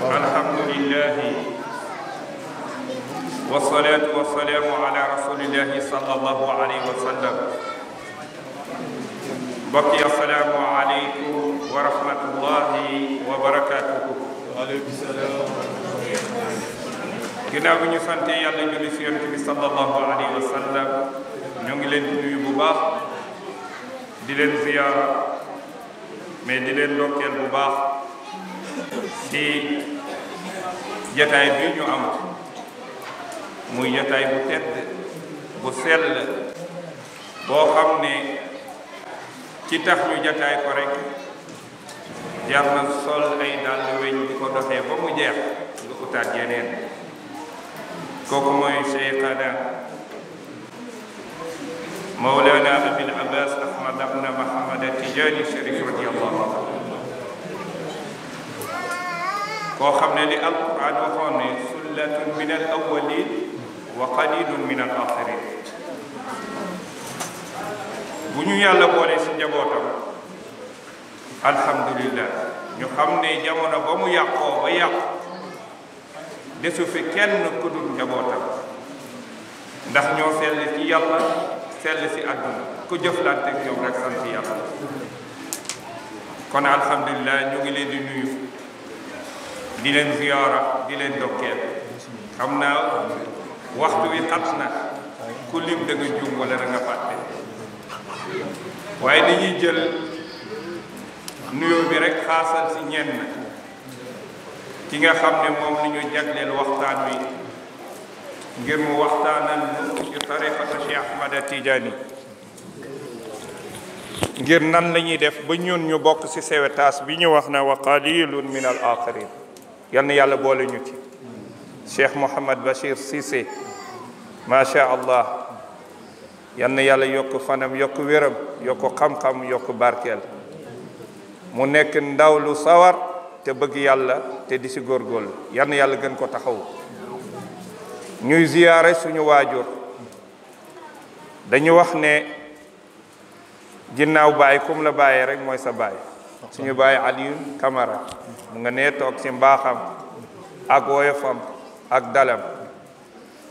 الحمد لله والصلاة والسلام على رسول الله صلى الله عليه وسلم. بقي السلام عليكم ورحمة الله وبركاته. وعليكم السلام. ginnaaw bi ñu sante yàlla julli ci Yonent bi sallallahu alayhi wa sallam ñu ngi leen di nuyu bu baax di leen ziyaara mais di leen ndokkeel bu baax ci jataay bi ñu am muy jataay bu tedd bu sell boo xam ne ci tax ñu jataay ko rek jar na sol ay dàll weñ di ko doxee ba mu jeex nga utaat yeneen kooku mooy Cheikhana Mawlana Abil Abbas Ahmad ibn Muhammad Tijani Sharif radiyallahu anhu koo xam ne li alquran waxoon ne sullatun min al awwalin wa qalilun min al axirin bu ñu yàlla boole ci njabootam alhamdulillah ñu xam ne jamono ba mu yàqoo ba yàqu desu fi kenn ku dul njabootam ndax ñoo sell ci yàlla sell ci àdduna ku jëflante ak ñoom rek sant yàlla kon alhamdulillah ñu ngi leen di nuyu di leen ziyaara di leen dokkeel xam naa waxtu wi xat na ku lim da nga juum wala da nga fàtte waaye dañuy jël nuyoo bi rek xaasal ci ñenn ki nga xam ne moom li ñu jagleel waxtaan wi ngir mu waxtaanal ñu ci tariqata Cheikh Ahmad Tidiane ngir nan la ñuy def ba ñun ñu bokk ci sewetaas bi ñu wax na wa qalilun min al axirin yal na yàlla boole ñu ci Cheikh Mouhamad Bachir Cissé macha allah yal na yàlla yokk fanam yokk wéram yokk xam-xam yokk barkeel mu nekk ndaw lu sawar te bëgg yàlla te di ci góorgóorlu yal na yàlla gën ko taxaw ñuy ziyaare suñu waajur dañu wax ne ginnaaw baay kum la bàyyee rek mooy sa baay suñu baay Aliou Camara mu nga nee toog ci mbaaxam ak woyofam ak dalam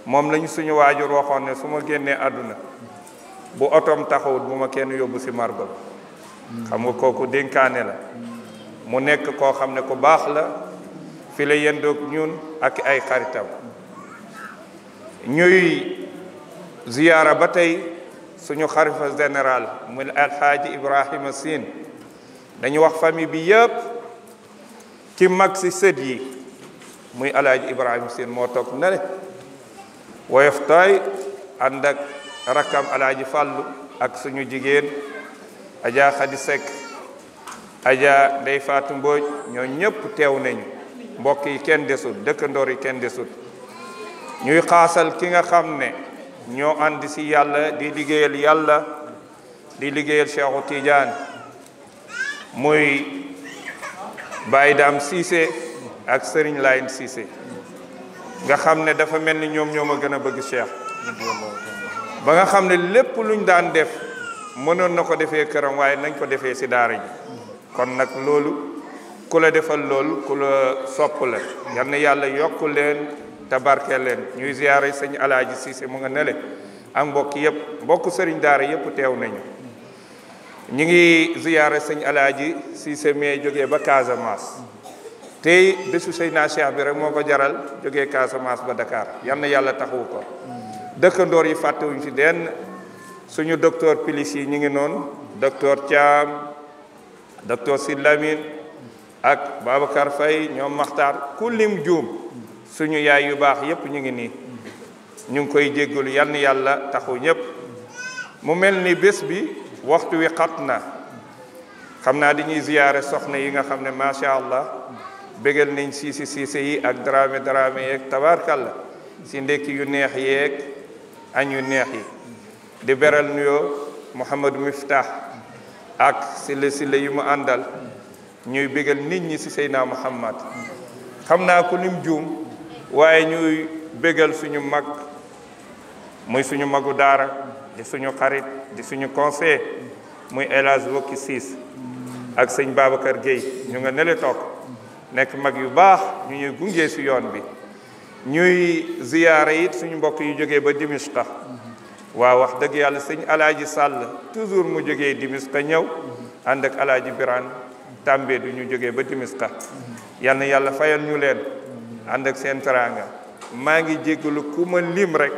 moom lañu suñu waajur waxoon ne su ma génnee àdduna bu otoom taxawut bu ma kenn yóbbu ci margo xam nga kooku dénkaane la mu nekk koo xam ne ku baax la fi la yendoog ñun ak ay xaritam ñuy ziyaara ba tey suñu xalifa général muy alxaaji Ibrahima Sine dañu wax famille bi yëpp ci mag ci sët yi muy alxaaji Ibrahima Sine moo toog na le woyof tooy ànd ak rakkam alxaaji Fàllu ak suñu jigéen Adja Khady Seck Adja Ndey Faatu Mbooj ñoo ñëpp teew nañu mbokk yi kenn desul dëkkandoor yi kenn desul ñuy xaasal ki nga xam ne ñoo ànd ci yàlla di liggéeyal yàlla di liggéeyal Cheikhu Tidiane muy Baye Dame Cissé ak Serigne Layine Cissé nga xam ne dafa mel ni ñoom ñoo ma gën a bëgg Cheikh ba nga xam ne lépp luñ daan def mënoon na ko defee këram waaye nañ ko defee ci daara ji kon nag loolu ku la defal loolu ku la sopp la yal na yàlla yokk leen tabarkeel leen ñuy ziyaare sëñ Alaaji Cissé mu nga nele ak mbokk yëpp mbokk sëriñ daara yëpp teew nañu ñu ngi ziyaare sëñ Alaaji Cissé mais jógee ba Casamance tey bésu Seydina Cheikh bi rek moo ko jaral jógee Casamance ba Dakar yal na yàlla taxawu ko dëkkandoor yi fàttewuñ ci denn suñu docteur pilis yi ñu ngi noonu docteur Thiam docteur Silamine ak Babacar Faye ñoom Maxtaar ku lim juum suñu yaay yu baax yépp ñu ngi nii ñu ngi koy jéggalu yal na yàlla taxu ñépp mu mel ni bés bi waxtu wi xat na xam naa dañuy ziyaare soxna yi nga xam ne macha allah bégal nañ siise yi ak dramé yeeg tabaarkàlla si ndekki yu neex yeeg añ yu neex yi di beral nuyoo Mouhamadou Miftah ak sile yu mu àndal ñuy bégal nit ñi ci Seydina Muhammad xam naa ku lim juum waaye ñuy bégal suñu mag muy suñu magu daara di suñu xarit di suñu conseil muy El Hadj Wokki Siis ak sëñ Babacar Gueye ñu nga nele toog nekk mag yu baax ñu ñuy gunge si yoon bi ñuy ziyaara it suñu mbokk yu jógee ba Dimishqa waaw wax dëgg yàlla sëñ alaaji Sàll toujours mu jógee Dimishqa ñëw ànd ak alaaji Birane També du ñu jógee ba Dimishqa yal na yàlla fayal ñu leen ànd ak seen teraanga maa ngi jéggalu ku ma lim rek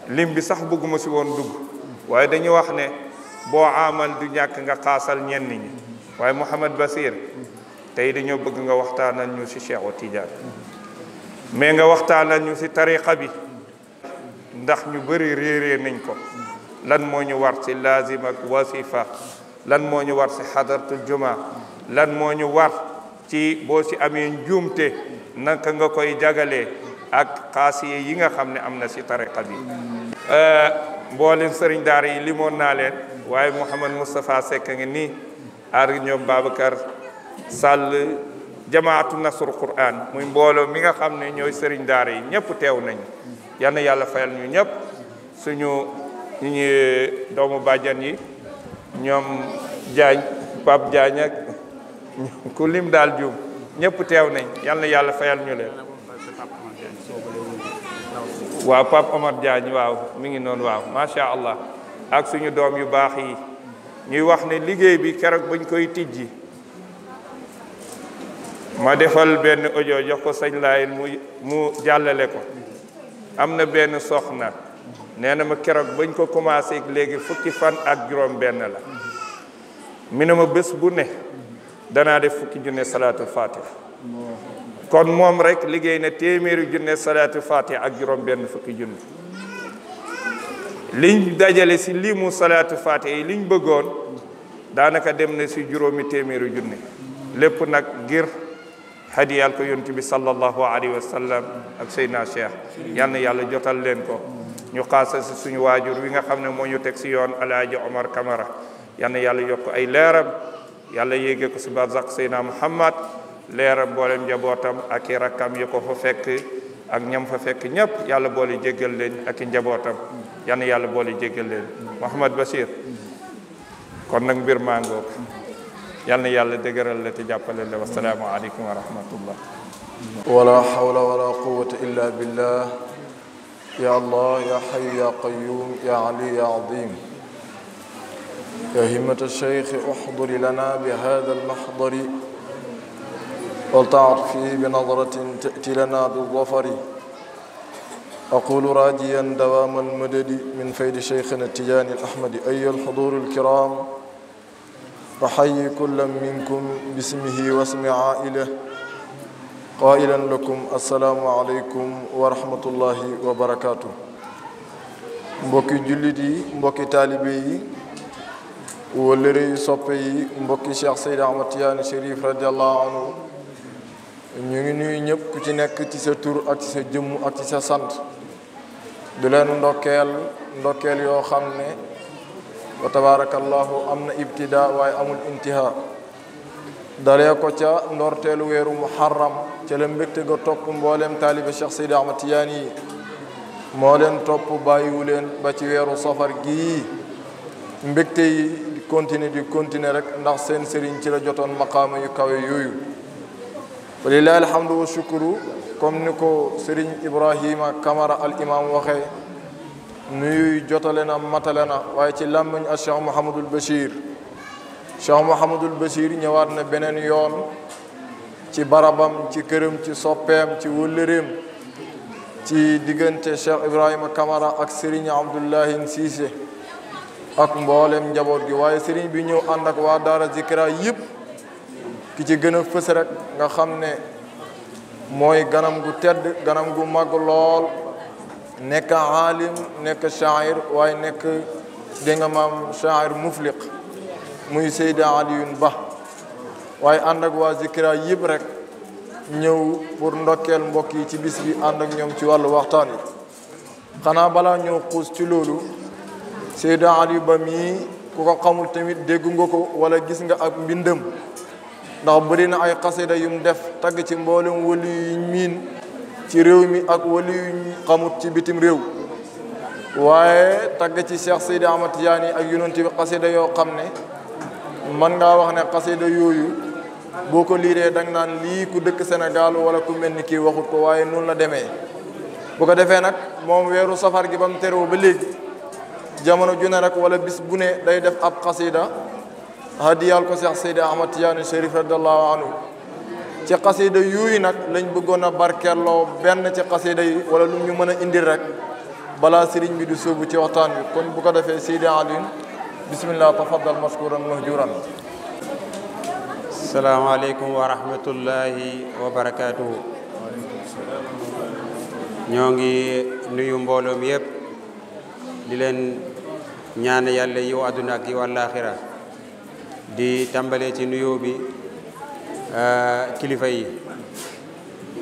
lim bi sax bëgguma si woon dugg waaye dañu wax ne boo amal du ñàkk nga xaasal ñenn ñi waaye Mouhamad Basir tey dañoo bëgg nga waxtaanal ñu si Cheikh Tidiane mais nga waxtaanal ñu si tariqa bi ndax ñu bëri réeree nañ ko lan moo ñu war si lazim ak wasifa lan moo ñu war si xadaratul juma lan moo ñu war ci boo si amee njuumte naka nga koy jagalee ak xaasiye yi nga xam ne am na si tariqa bi mboolem sëriñ daara yi limoon naa leen waaye Mouhamad Moustapha Seck ngi nii ar ñoom Babacar Sall jamaatu nasru Qur'an muy mbooloo mi nga xam ne ñooy sëriñ daara yi ñëpp teew nañu yal na yàlla fayal ñu ñëpp suñu ñu doomu bàjjan yi ñoom Diagne Pape Diagne ak ku lim daal juum ñëpp teew nañ yal na yàlla fayal ñu leen waaw Pape Omar Diagne waaw mi ngi noonu waaw macha allah ak suñu doom yu baax yi ñuy wax ne liggéey bi keroog bañ koy tijji ma defal benn audio jox ko sëñ Laay mu jàllale ko am na benn soxna nee na ma keroog bañ ko commencé léegi fukki fan ak juróom benn la mi ne ma bés bu ne danaa def fukki junne salaatul fatih kon moom rek liggéey na téeméeri junne salaatul fatih ak juróom benn fukki junne liñ dajale si limu salaatul fatih yi liñ bëggoon daanaka dem na si juróomi téeméeri junne lépp nag ngir hadiyal ko yonent bi sallallahu alayhi wa sallam ak Seydina Cheikh yal na yàlla jotal leen ko ñu xaasa si suñu waajur wi nga xam ne moo ñu teg si yoon alaaji Omar Camara yal na yàlla yokk ay leeram yàlla yéege ko si barzak Seydina Muhammad leeram mboolem njabootam ak i rakkam yi ko fa fekk ak ñam fa fekk ñëpp yàlla boole jéggal leen ak i njabootam yal na yàlla boole jéggal leen Mouhamad Bachir kon nag mbir maa ngoog yal na yàlla dëgëral la te jàppale la wasalaamu aleykum wa rahmatullah wala hawla wala quwwata illa billah ya allah ya hayyu ya qayyum ya ali ya azim ya himmata shaykh uhdur lana bi hadha al-mahdar ولتعطفي بنظرة تأتي لنا بالظفر أقول راجيا دوام المدد من فيد شيخنا التجاني الأحمد أيها الحضور الكرام أحيي كل منكم باسمه واسم عائله قائلا لكم السلام عليكم ورحمة الله وبركاته mbokki jullit yi mbokki taalibe yi wëllëre yi soppe yi mbokki Cheikh Seydi Ahmad Tidiane Chérif radiallahu anhu ñu ngi nuyu ñëpp ku ci nekk ci sa tur ak ci sa jëmm ak ci sa sant du leen ndokkeel yoo xam ne wa tabarakallahu am na ibtida waaye amul intiha dalee ko ca ndorteelu weeru muharram ca la mbégte ga topp mboolem taalibe Cheikh Seydi Ahmad Tidiane yi moo leen topp bàyyiwu leen ba ci weeru safar gii mbégte yi di continuer rek ndax seen sëriñ ci la jotoon maqaama yu kawe yooyu walillahi alhamdu wa shukru comme ni ko sëriñ Ibrahima Kamara al imam waxee nuyu jotale na matale na waaye ci làmmiñ ak Cheikh Mouhamadul Bachir Cheikh Mouhamadul Bachir ñëwaat na beneen yoon ci barabam ci këram ci soppeem ci wëllëreem ci diggante Cheikh Ibrahima Kamara ak Serigne Abdoulahin Cissé ak mboolem njaboot gi waaye Serigne bi ñëw ànd ak waa Daara Zikra yëpp ki ci gën a fës rek nga xam ne mooy ganam gu tedd ganam gu mag lool nekk aalim nekk shaa'ir waaye nekk dégg nga maam shaa'ir mufliq muy Seyda Aliyun Ba waaye ànd ak waa Zikra yëpp rek ñëw pour ndokkeel mbokk yi ci bis bi ànd ak ñoom ci wàllu waxtaan yi xanaa balaa ñëw xuus ci loolu Seyda Aliyu Ba mii ku ko xamul tamit dégg nga ko wala gis nga ak mbindam ndax bëri na ay xasida yum def tagg ci mboolem wali yuñ miin ci réew mi ak wali yuñ xamut ci bitim réew waaye tagg ci Cheikh Seydi Ahmad Tidiane ak yonent bi xasida yoo xam ne mën ngaa wax ne xasida yooyu boo ko liiree da nga naan lii ku dëkk Sénégal wala ku mel ni kii waxut ko waaye noonu la demee bu ko defee nag moom weeru safar gi ba mu teroo ba léegi jamono ju ne rek wala bis bu ne day def ab xasida hadiyal ko Cheikh Seydi Ahmad Tidiane Chérif radiallahu anhu ci xasida yuuyu nag lañ bëggoon a barkeeloo benn ci xasida yi wala lu ñu mën a indil rek balaa sëriñ bi du sóobu ci waxtaan bi kon bu ko defee Seydi Alioune bismillah tafaddal mashkuran mahjuran. salaamaaleykum wa rahmatullahi wa barakaatuhu. ñoo ngi nuyu mbooloo mi yëpp di leen ñaan yàlla yiw àdduna ak yiw àllaaxira di tàmbalee ci nuyoo bi kilifa yi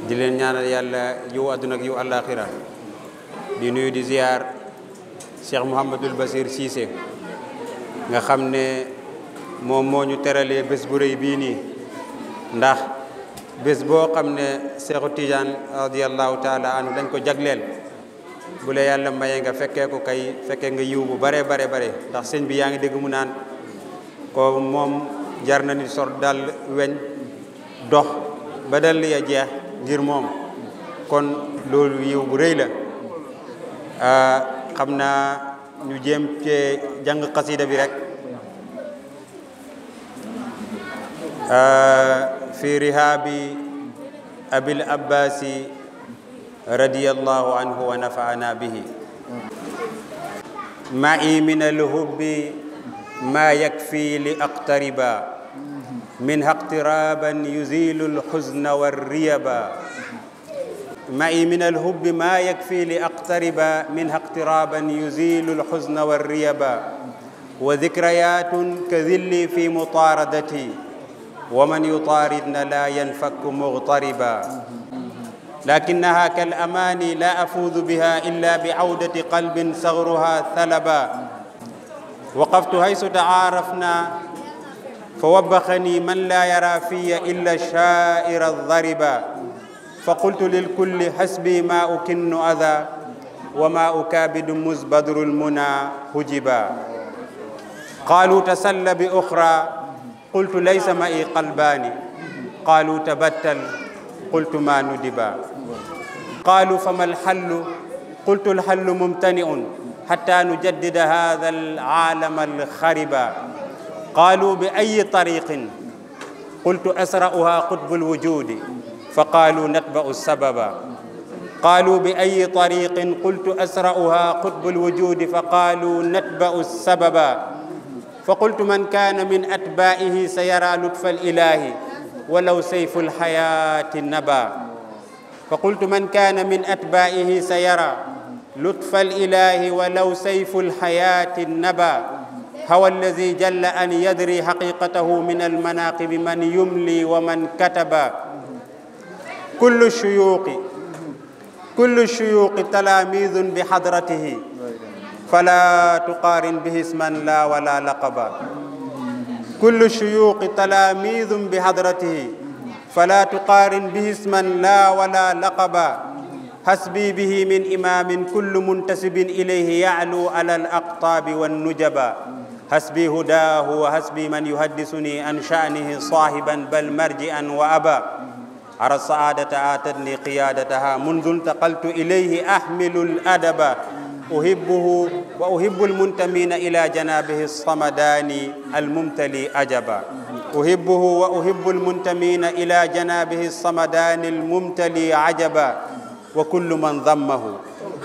di leen ñaanal yàlla yiw àdduna ak yiw àllaaxira di nuyu di ziar Cheikh Mouhamadul Basir Cissé nga xam ne moom moo ñu teralee bés bu rëy bii nii ndax bés boo xam ne Seexu Tijaan radiyallahu taala anhu dañ ko jagleel bu la yàlla mayee nga fekkee ko kay fekkee nga yiw bu bare bare bare ndax sëñ bi yaa ngi dégg mu naan ko moom jar na ni sor dal weñ dox ba dal ya jeex ngir moom kon loolu yiw bu rëy la xam naa ñu jéem cee jàng xasida bi rek في رهاب أبي العباس رضي الله عنه ونفعنا به معي من الحب ما يكفي لأقتربا منها اقترابا يزيل الحزن والريبا معي من الحب ما يكفي لأقتربا منها اقترابا يزيل الحزن والريبا وذكريات كذلي في مطاردتي ومن يطاردنا لا ينفك مغتربا لكنها كالأماني لا أفوز بها إلا بعودة قلب صغرها ثلبا وقفت حيث تعارفنا فوبخني من لا يرى في إلا الشائر الضربا فقلت للكل حسبي ما أكن أذى وما أكابد مزبدر المنى هجبا قالوا تسل بأخرى قلت ليس معي قلبان قالوا تبتل قلت ما ندبا قالوا فما الحل قلت الحل ممتنع حتى نجدد هذا العالم الخربا قالوا بأي طريق قلت أسرأها قطب الوجود فقالوا نتبع السبب قالوا بأي طريق قلت أسرأها قطب الوجود فقالوا نتبع السبب فقلت من كان من أتباعه سيرى لطف الإله ولو سيف الحياة النبا فقلت من كان من أتباعه سيرى لطف الإله ولو سيف الحياة النبا هو الذي جل أن يدري حقيقته من المناقب من يملي ومن كتب كل الشيوخ تلاميذ بحضرته فلا تقارن به اسما لا ولا لقبا كل الشيوخ تلاميذ بحضرته فلا تقارن به اسما لا ولا لقبا حسبي به من إمام كل منتسب إليه يعلو على الأقطاب والنجبا حسبي هداه وحسبي من يحدثني عن شأنه صاحبا بل مرجئا وأبا أرى السعادة آتتني قيادتها منذ انتقلت إليه أحمل الأدب أحبه وأحب المنتمين إلى جنابه الصمداني الممتلي أجبا أحبه وأحب المنتمين إلى جنابه الصمداني الممتلي عجبا وكل من ضمه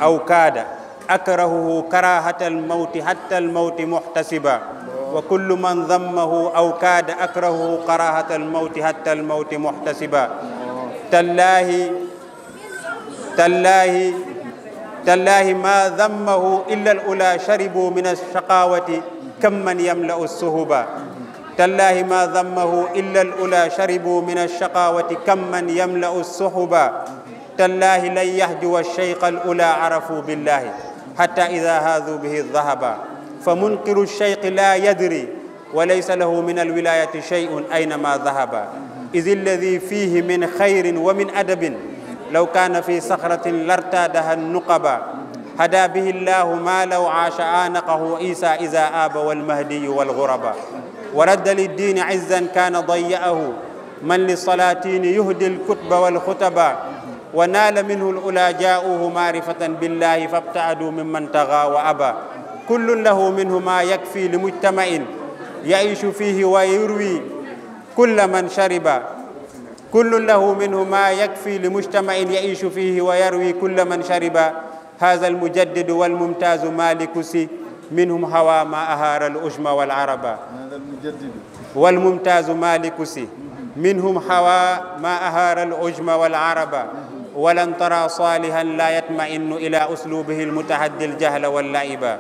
أو كاد أكرهه كراهة الموت حتى الموت محتسبا وكل من ضمه أو كاد أكرهه كراهة الموت حتى الموت محتسبا تالله ما ذمه إلا الأولى شربوا من الشقاوة كم من يملأ السهبا تالله ما ذمه إلا الأولى شربوا من الشقاوة كم من يملأ السحبا تالله لن يهجو الشيخ الأولى عرفوا بالله حتى إذا هاذوا به الذهبا فمنكر الشيخ لا يدري وليس له من الولاية شيء أينما ذهبا إذ الذي فيه من خير ومن أدب لو كان في صخرة لارتادها النقبا هدى به الله ما لو عاش عانقه عيسى إذا آب والمهدي والغربا ورد للدين عزا كان ضيأه من للسلاطين يهدي الكتب والخطبا ونال منه الأولى جاءوه معرفة بالله فابتعدوا ممن طغى وأبى كل له منه ما يكفي لمجتمع يعيش فيه ويروي كل من شرب كل له منه ما يكفي لمجتمع يعيش فيه ويروي كل من شرب هذا المجدد والممتاز مالك سي منهم هوى ما أهار الأجم والعرب هذا المجدد والممتاز مالك سي منهم هوى ما أهار الأجم والعرب ولن ترى صالحا لا يطمئن إلى أسلوبه المتحدي الجهل واللعب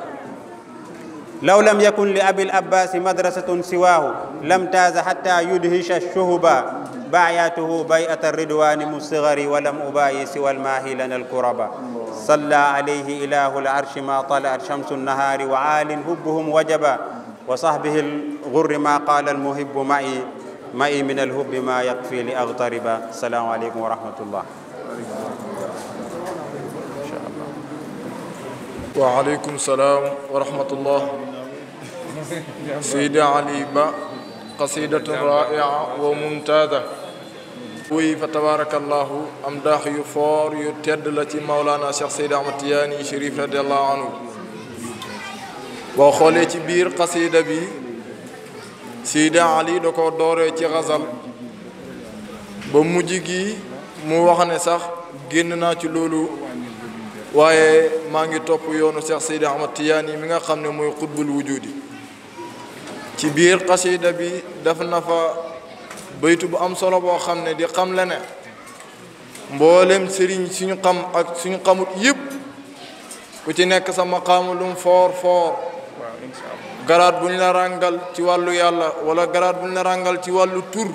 لو لم يكن لأبي الأباس مدرسة سواه لم تاز حتى يدهش الشهبا باياته بيئة الردوان من الصغر ولم أباي سوى الماهي لنا الكربا صلى عليه إله العرش ما طلعت شمس النهار وعال هبهم وجبا وصحبه الغر ما قال المحب معي من الهب ما يكفي لأغتربا السلام عليكم ورحمة الله وعليكم السلام ورحمة الله سيدي علي با قصيدة رائعة وممتازة وي فتبارك الله أمداح يفور يتد التي مولانا شيخ سيدي أحمد تياني شريف رضي الله عنه وخولي ci biir قصيدة bi سيدي علي da ko dooree ci غزل ba mujj gi mu wax ne sax génn naa ci loolu waaye maa ngi topp yoonu Cheikh Seydi Ahmad Tidiane mi nga xam ne mooy xutbul wujudi ci biir xasida bi def na fa baytu bu am solo boo xam ne di xam le ne mboolem sëriñ suñu xam ak suñu xamut yëpp ku ci nekk sa maqaamu lum foor foor garaat bu ñu la ràngal ci wàllu yàlla wala garaat bu ñu la ràngal ci wàllu tur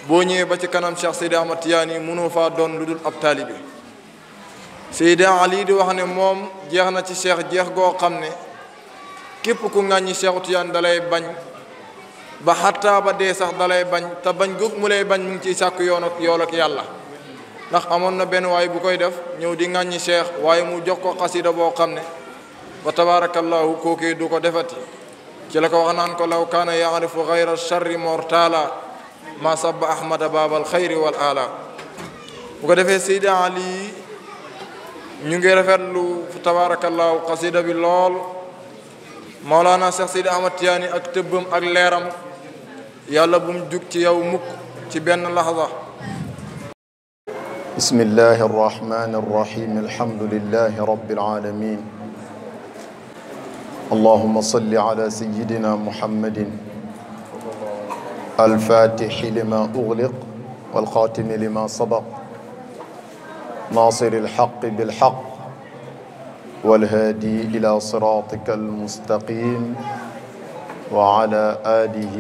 boo ñëwee ba ci kanam Cheikh Seydi Ahmad Tidiane mënoo faa doon lu dul ab taalibe Seydi Ali di wax ne moom jeex na ci cheikh jeex goo xam ne képp ku ŋàññi Cheikh Tidiane dalay bañ ba xattaa ba dee sax dalay bañ te bañ goog mu lay bañ mu ngi ciy sàkk yool ak yàlla ndax amoon na benn waay bu koy def ñëw di ŋàññi cheikh waaye mu jox ko xasida boo xam ne wa tabarakallahu kookee du ko defati ci la ko wax naan ko law kaana yaarifu gayra charri mortala ma sabba ahmada babal xayri wal ala bu ko defee Seydi Ali ñu ngi rafetlu tabarakallahu xasida bi lool Mawlana Cheikh Seydi Ahmad Tidiane ak tëbbam ak leeram yàlla bu mu jug ci yow mukk ci benn laxza bismillahi arrahmani arrahim alhamdulillahi rabbil alamin allahumma salli ala sayyidina muhammadin alfatixi lima ugliq walxaatimi lima sabaq ناصر الحق بالحق والهادي إلى صراطك المستقيم وعلى آله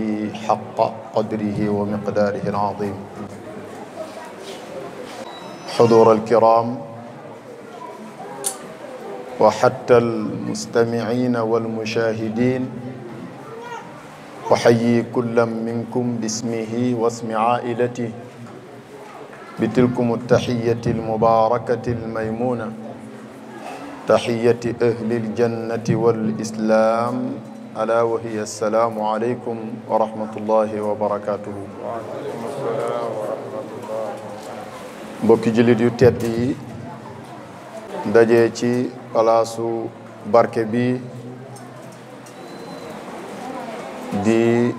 حق قدره ومقداره العظيم حضور الكرام وحتى المستمعين والمشاهدين أحيي كل منكم باسمه واسم عائلته بتلكم التحية المباركة الميمونة تحية أهل الجنة والإسلام ألا وهي السلام عليكم ورحمة الله وبركاته waaleykum salaam wa rahmatullah. mbokki jullit yu tedd yi daje ci palaasu barke bi di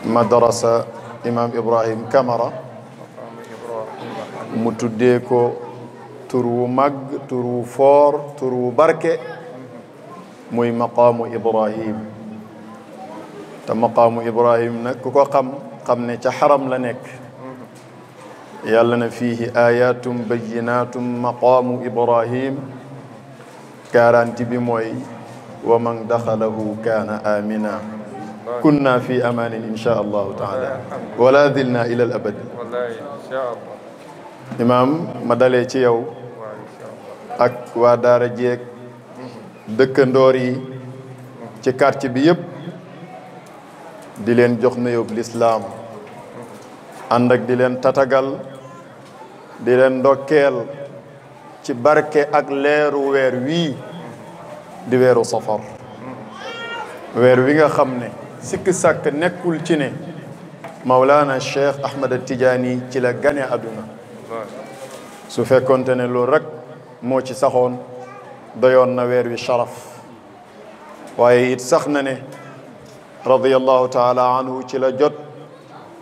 madrasa imam Ibrahim Kamara mu tuddee ko tur wu mag tur wu foor tur wu barke muy maqaamu Ibrahim te maqaamu Ibrahim nag ku ko xam ne ca xaram la nekk yàlla na fiihi ayatum bayyinatum maqaamu Ibrahim garanti bi mooy wa man daxalahu kaana amina kunna fi amanin insha allahu taala wala dilna ila al abad wallahi insha Allah. imaam ma dalee ci yow ak waa daara jeeg dëkkandoor yi ci quartier bi yëpp di leen jox nuyoo lislaam ànd ak di leen tatagal di leen ndokkeel ci barke ak leeru weer wii di weeru safar weer wi nga xam ne sikk sàkk nekkul ci ne Mawlana Cheikh Ahmad Tidiane ci la gane àdduna su fekkonte ne loolu rek moo ci saxoon doyoon na weer wi sharaf waaye it sax na ne radiyallahu taala anhu ci la jot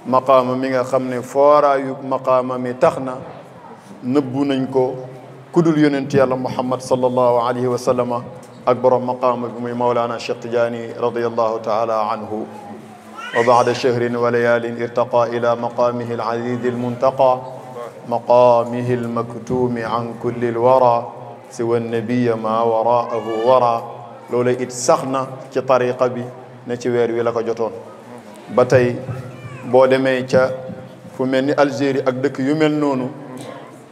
maqaama mi nga xam ne fooraayu maqaama mi tax na nëbbu nañ ko kudul yonent yàlla Muhammad sallallahu alayhi wa sallama ak borom maqaama bi muy Mawlana Cheikh Tidiane radiyallahu taala anhu wa baada shahrin wa layaalin irtaqa ila maqaamihi al-aziz al-muntaqa maqaamihi al-maktuumi an kulli al-wara siwa an-nabiyya ma waraahu wara loolu it sax na ci tariqa bi ne ci weer wi la ko jotoon ba tey boo demee ca fu mel ni Algérie ak dëkk yu mel noonu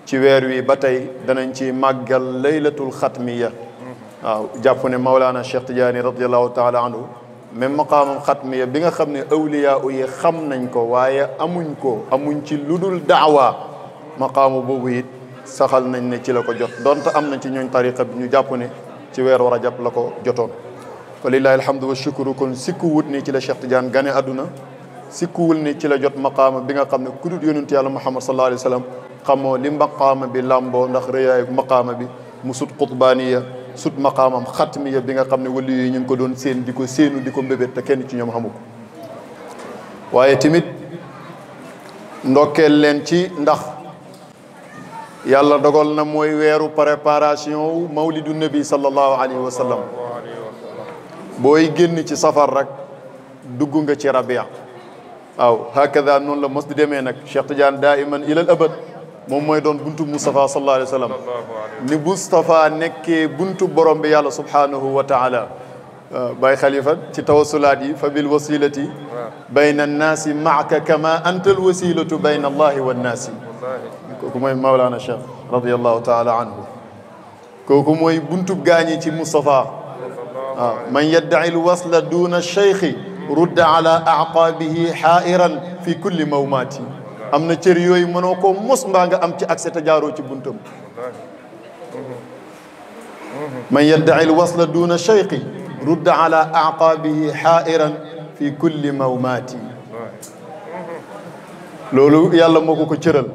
ci weer wi ba tey danañ ci màggal laylatul xatmiya waaw jàpp ne Mawlana Cheikh Tidiane radiyallahu taala anhu même maqaamam xatmiya bi nga xam ne awliya yi xam nañ ko waaye amuñ ci lu dul daawa maqaamu boobu it saxal nañ ne ci la ko jot donte am na ci ñooñ tariqa bi ñu jàpp ne ci weeru rajab la ko jotoon fa lillahi alhamdu wa shukru kon sikkuwut ni ci la Cheikh Tidiane gane àdduna sikkuwul ni ci la jot maqaama bi nga xam ne ku dul yonent yàlla Muhammad sallallahu alayhi wa sallam xamoo li maqaama bi làmboo ndax rëyaayu maqaama bi mu sut qutbaaniya sut maqaamam xatmiya bi nga xam ne wali yi ñu ngi ko doon séen di ko séenu di ko mbébét te kenn ci ñoom xamu ko waaye tamit ndokkeel leen ci ndax yàlla dogal na mooy weeru préparation wu mawlidu nabi sallallahu alayhi wa sallam booy génn ci safar rek dugg nga ci rabia waaw hakada noonu la mos di demee nag Cheikh Tidiane daiman ilal abad moom mooy doon buntu Moustapha sallallahu alayhi wa sallam ni Moustapha nekkee buntu borom bi yàlla subhanahu wa taala Baye Khalifa ci tawassulaat yi fa bil wasilati bayna annaasi maaka kama anta al wasilatu bayna allahi wa nnaasi kooku mooy Mawlana Cheikh radiyallahu taala anhu kooku mooy buntu gaañi ci Moustapha waaw man yaddaci l wasla duna cheikhi rudda ala aqaabihi xaairan fi kulli mawmaati am na cër yooyu mënoo koo mos mbaa nga am ci accès te jaaroo ci buntam man yaddaci l wasla duna cheikhi rudda ala aqaabihi xaairan fi kulli mawmaati loolu yàlla moo ko cëral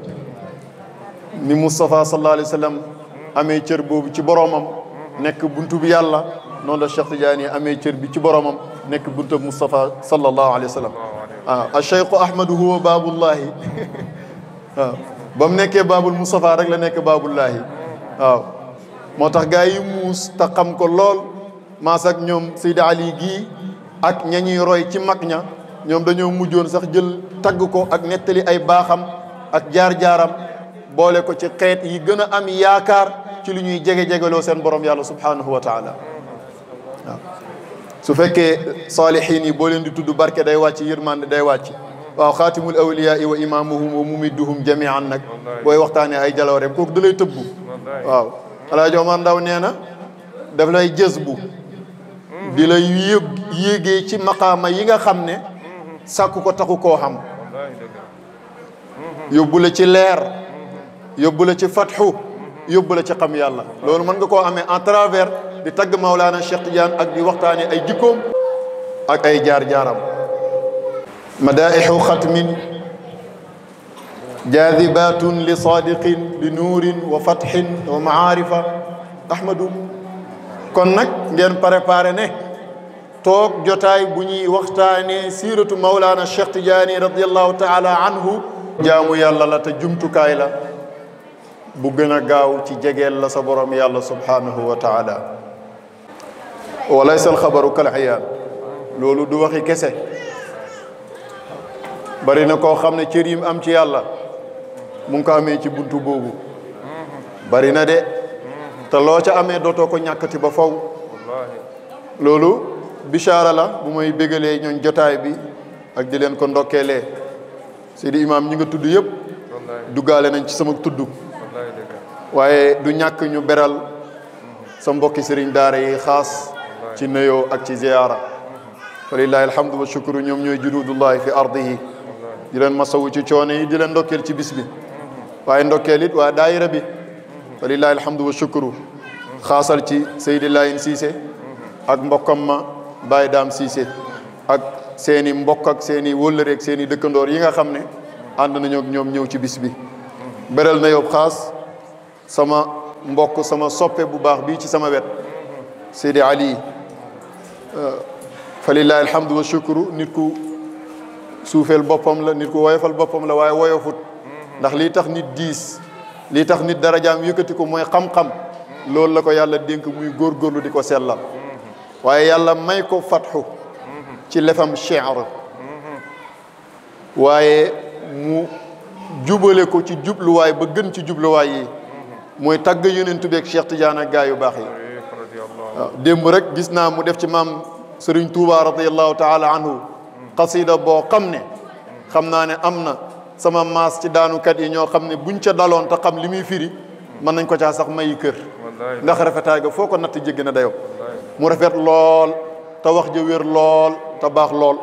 ni Moustapha sallallahu alayhi wa sallam amee cër boobu ci boromam nekk buntu bi yàlla noonu la Cheikh Tidiane amee cër bi ci boromam nekk buntu Moustapha sallallahu alayhi wa sallam waaw acheikhu ahmadu huwa baabullahi waaw ba mu nekkee baabul Moustapha rek la nekk baabullahi waaw moo tax gaa yi muus te xam ko lool maas ak ñoom Seydi Ali gii ak ña ñuy roy ci mag ña ñoom dañoo mujjoon sax jël tagg ko ak nettali ay baaxam ak jaar-jaaram boole ko ci xeet yi gën a am yaakaar ci lu ñuy jege-jegeloo seen borom yàlla subhanahu wa taala waaw su fekkee saalihiin yi boo leen di tudd barke day wàcc yërmande day wàcc waaw xaatimul awliyaa wa imaamuhum wa mumidduhum jamian nag booy waxtaanee ay jalooreem kooku da lay tëbbu waaw Alaaji Omar Ndaw nee na daf lay jës bu di lay yéegee ci maqaama yi nga xam ne sàkku ko taxu koo xam yóbbu la ci leer yóbbu la ci fatxu yóbbu la ci xam yàlla loolu mën nga koo amee en travers di tagg Mawlana Cheikh Tidiane ak di waxtaane ay jikkoom ak ay jaar-jaaram madaixu xatmin jaadibatun li sadiqin li nuurin wa fatxin wa maarifa ahmadu kon nag ngeen préparé ne toog jotaay bu ñuy waxtaane siiratu Mawlana Cheikh Tidiane radiallahu taala anhu jaamu yàlla la te jumtukaay la bu gën a gaaw ci jegeel la sa borom yàlla subhanahu wa taala walaysa alxabaru kal ayaan loolu du waxi kese bari na koo xam ne cër yim am ci yàlla mu ngi ko amee ci buntu boobu bari na de te loo ca amee dootoo ko ñàkkati ba faw loolu bichaara la bu may bégalee ñooñ jotaay bi ak di leen ko ndokkeelee Seydi Imaam ñi nga tudd yëpp duggaale nañ ci sama tudd waaye du ñàkk ñu beral sa mbokki sëriñ daara yi xaas ci nuyoo ak ci ziyaara walillahi alhamdu wa shukru ñoom ñooy junuudullahi fi ardihi di leen masawu ci coono yi di leen ndokkeel ci bis bi waaye ndokkeel it waa daayira bi walillahi alhamdu wa shukru xaasal ci Seydi Layin Cissé ak mbokkam ma Baye Dame Cissé ak seeni mbokk ak seeni wëllëre ak seeni dëkkandoor yi nga xam ne ànd nañoo ak ñoom ñëw ci bis bi. beral na yow xaas sama mbokk sama soppe bu baax bii ci sama wet Seydi Ali fa lillahi alhamdu wa shukru. nit ku suufeel boppam la, nit ku woyofal boppam la, waaye woyofut. ndax lii tax nit diis, lii tax nit darajaam yëkkati ko mooy xam-xam. loolu la ko yàlla dénk muy góorgóorlu di ko sellal. waaye yàlla may ko fatxu ci lefam shi'r, waaye mu jubale ko ci jubluwaay ba gën ci jubluwaay yi mooy tagg yonent bi ak Cheikh Tidiane ak gaa yu baax yi. waaw démb rek gis naa mu def ci maam Serigne Touba radiyallahu taala anhu xasida boo xam ne xam naa ne am na sama maas ci daanukat yi ñoo xam ne buñ ca daloon te xam li muy firi mën nañ ko caa sax mayi kër. ndax rafetaay ga foo ko natt jéggi na dayoo. mu rafet lool te wax ja wér lool te baax lool.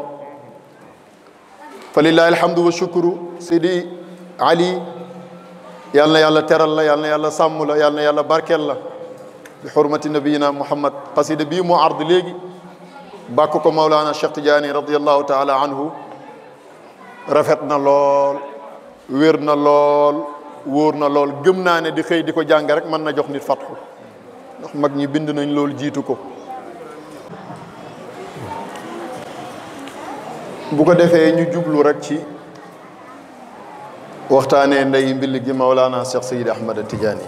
fa lillahi alhamdu wa shukru. Seydi Ali yal na yàlla teral la, yal na yàlla sàmm la, yal na yàlla barkeel la bi xurmati nabiyina Muhammad. xasida bii moo ard léegi bàkk ko Mawlana Cheikh Tidiane radiyallahu taala anhu. rafet na lool, wér na lool, wóor na lool. gëm naa ne di xëy di ko jàng rek mën na jox nit fatxu, ndax mag ñi bind nañ loolu jiitu ko. bu ko defee ñu jublu rek ci waxtaanee ndey mbill gi Mawlana Cheikh Seydi Ahmad Tidiane.